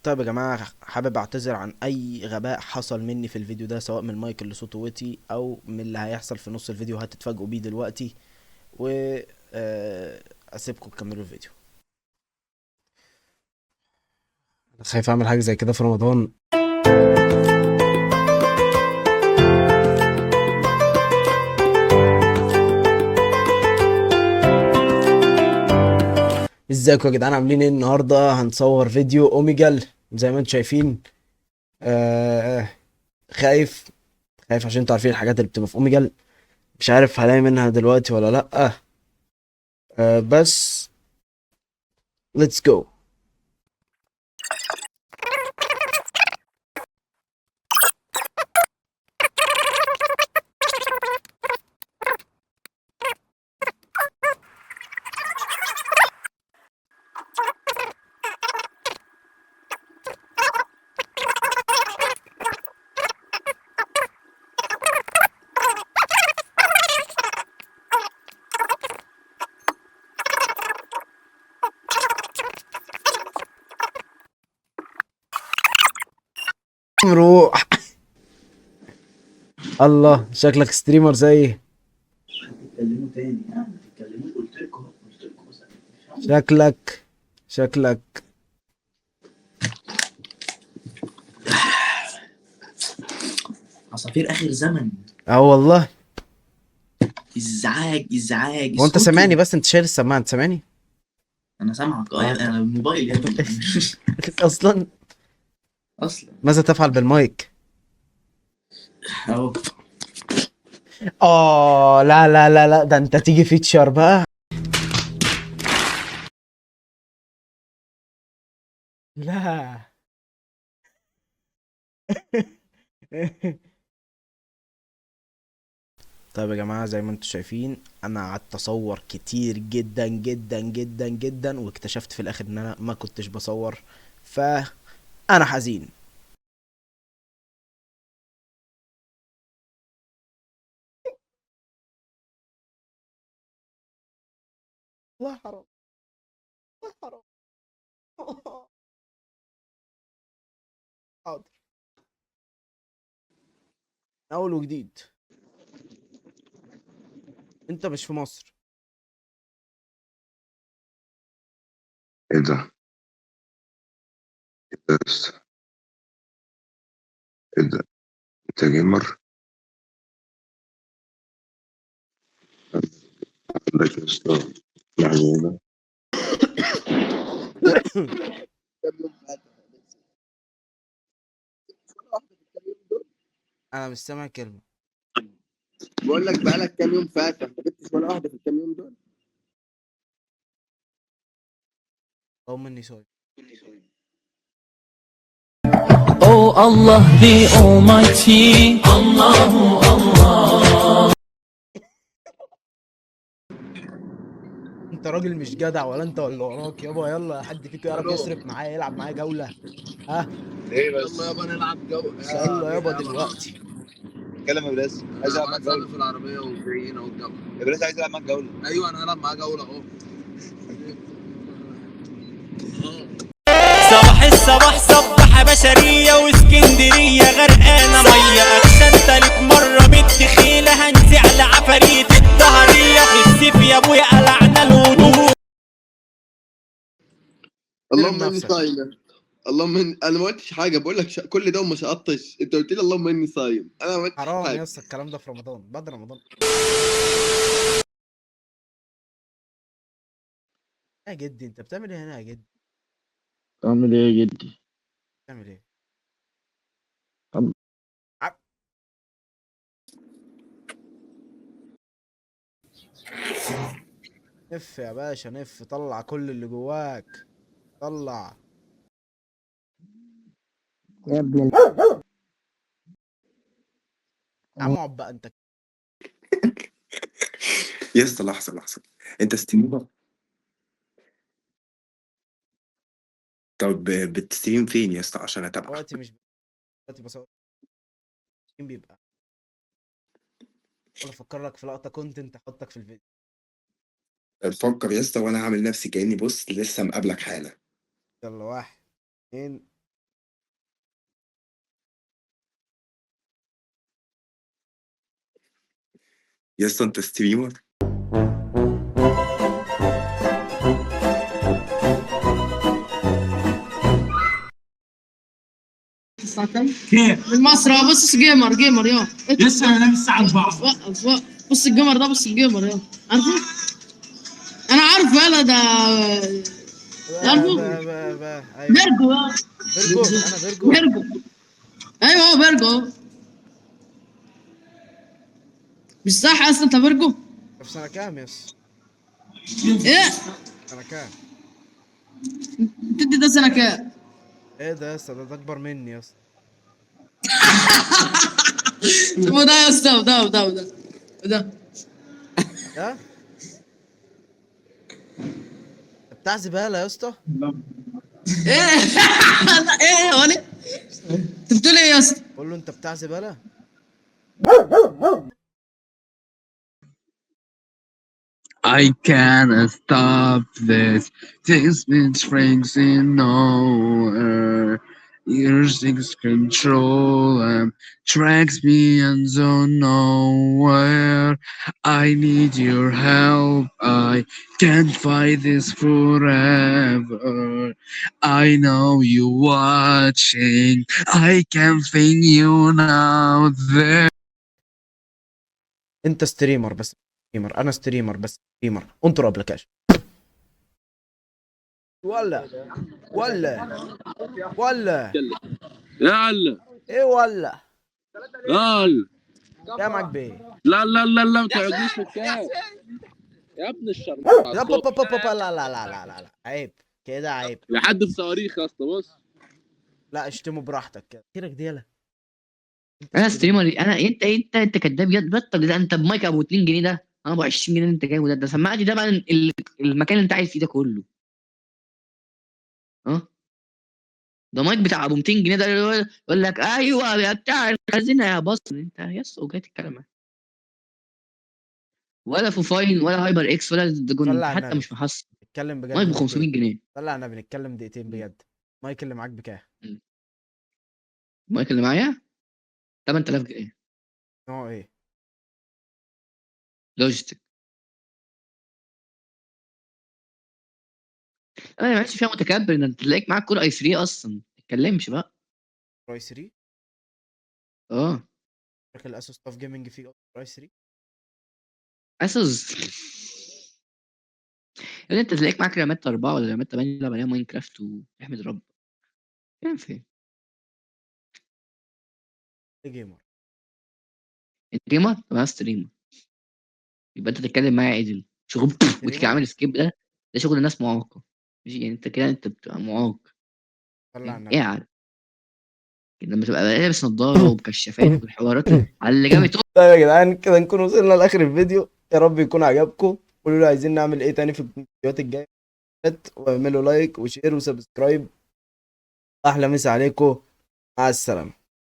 طيب يا جماعة، حابب اعتذر عن اي غباء حصل مني في الفيديو ده، سواء من المايك اللي صوته وطي او من اللي هيحصل في نص الفيديو هتتفاجئوا بيه دلوقتي. و اسيبكم تكملوا الفيديو. انا خايف اعمل حاجة زي كده في رمضان. ازيكم يا جدعان، عاملين ايه؟ النهارده هنصور فيديو اوميجال زي ما انتم شايفين. آه خايف خايف عشان انتوا عارفين الحاجات اللي بتبقى في اوميجال. مش عارف هلاقي منها دلوقتي ولا لا. بس let's go. نروح. الله، شكلك ستريمر زي. تتكلموا تاني يعني تتكلموا، قلت لكم بس شكلك. عصافير اخر زمن. اه والله. ازعاج هو انت اسكتوا. سامعني؟ بس انت شايل السماعه، انت سامعني؟ انا سامعك اه طب. انا الموبايل يا ابني. اصلا. اصلا ماذا تفعل بالمايك؟ اهو. لا لا لا لا، ده انت تيجي فيتشر بقى. لا. طيب يا جماعة، زي ما انتم شايفين انا قعدت اصور كتير جدا جدا جدا جدا، واكتشفت في الاخر ان انا ما كنتش بصور. فانا حزين. والله حرام. والله حرام. حاضر. من اول وجديد. انت مش في مصر. ايه ده؟ إيه ده بس؟ ايه ده؟ انت جيمر؟ عندك يا اسطى يعني هنا؟ كام يوم فاتوا ولا واحدة في الكام يوم دول؟ انا مش سامع كلمة. بقول لك بقالك كام يوم فاتوا، ما جبتش ولا واحدة في الكام يوم دول؟ او مني سوري. Oh Allah the Almighty, Allahu Allah. انت راجل مش جدع، ولا انت ولا وراك يابا؟ يلا، حد فيكم يعرف الو. يصرف معايا يلعب معايا جولة؟ ها؟ ايه بس؟ يلا يابا نلعب جو. يلا يابا يلا دلوقتي. اتكلم يا بلاس، عايز العب معاك جولة في العربية وجايين اهو الجولة. يا بلاس عايز العب معاك جولة. ايوه انا هلعب معاه جولة اهو. صباح الصباح صبح بشرية واسكندرية غرقانة مية، اخشى تالت مرة بالدخيلة هنزع لعفاريت الدهرية، السيف يا ابويا قلعنا الهدوء. اللهم اني نفسك. صايم. اللهم انا ما قلتش حاجة، بقول لك كل ده وما شقطتش، انت قلت لي اللهم اني صايم، انا ما قلتش حرام يا حاجة. اسطى، الكلام ده في رمضان، بعد رمضان. يا جدي، انت بتعمل ايه هنا يا جدي؟ أعمل إيه يا جدي؟ بتعمل ايه؟ أم- ع- نف يا باشا، نف، طلع كل اللي جواك. طلع. يا ابن يا عم اقعد بقى انت. يا اسطى لحظة، انت ستريمر؟ طب بتستريم فين يا اسطى عشان اتابعك؟ دلوقتي مش دلوقتي بصور. بيبقى ولا افكر لك في لقطة كنت انت احطك في الفيديو. فكر يا اسطى وانا هعمل نفسي كاني بص لسه مقابلك حالا. يلا، واحد، اتنين. يا اسطى انت ستريمر؟ كيف؟ من مصر اهو. بص جيمر يا لسه انا نام الساعه 4. وقف. بص الجيمر ده، بص الجيمر يا عارفه. انا عارفه يلا ده. عارفه ايوه بيرجو يا فيرجو، انا فيرجو. بيرجو. ايوه هو بيرجو اهو. مش صح اصلا انت بيرجو؟ في سنة كام يس؟ ايه سنة كام؟ تدي ده سنه كام؟ ايه ده يس؟ ده اكبر مني يس. وده يا اسطى وده ده بتاع زبالة يا اسطى. ايه لا ايه هو انت بتقول ايه يا اسطى؟ قول له انت بتاع زبالة. I can't stop this. This bitch brings in nowhere. Using control and tracks me and don't nowhere. I need your help. I can't fight this forever. I know you watching. I can feel you now there. انت ستريمر بس ستريمر، انا ستريمر بس ستريمر. انطر ابلكيشن. ولا يلا ايه ولا يلا يا معاك بايه؟ لا لا لا لا ما تقعدنيش في الكاس يا ابن الشرموطه لا لا عيب كده، عيب. لحد في صواريخ يا اسطى بص. لا اشتمه براحتك كده، كده دي يلا. انا ستريمر. انت كداب يد بطل ده. انت بمايك ابو 2 جنيه ده، انا ابو 20 جنيه اللي انت جايبه ده سماعتي ده بقى المكان اللي انت عايز فيه ده كله. اه ده مايك بتاع ابو 200 جنيه ده اللي يقول لك ايوه يا بتاع الخزينه يا بص انت يس وجاي تتكلم معايا. ولا فوفاين ولا هايبر اكس ولا دجون، صلى انت على حتى النبي، مش محصل. اتكلم بجد مايك ب دقيقتين. 500 جنيه. صلى على النبي، نتكلم دقيقتين بجد. مايك اللي معاك بكام؟ المايك اللي معايا 8000 جنيه. نوع ايه؟ لوجيتك. انا ما عادش فيها متكبر ان انت تلاقيك معاك كور اي 3 اصلا ما تتكلمش بقى. راي 3؟ اه فاكر الاسوس توف جيمنج فيه راي 3؟ اسوس. يعني انت تلاقيك معاك رامات 4 ولا رامات 8 تلعب عليها ماينكرافت وتحمد ربك. فاهم فين؟ ايه جيمر؟ انت جيمر؟ طب انا ستريمر. يبقى انت تتكلم معايا عدل شغل وتيجي ستريمر؟ عامل سكيب ده. ده شغل الناس معاقه. ماشي يعني انت كده انت بتبقى معاق. صلى على ايه النبي. عارف لما تبقى لابس نظاره وبكشافات والحوارات على اللي جاب طيب يا جدعان، كده نكون وصلنا لاخر الفيديو. يا رب يكون عجبكم. قولوا لي عايزين نعمل ايه تاني في الفيديوهات الجايه، واعملوا لايك وشير وسبسكرايب. احلى مسا عليكم، مع السلامه.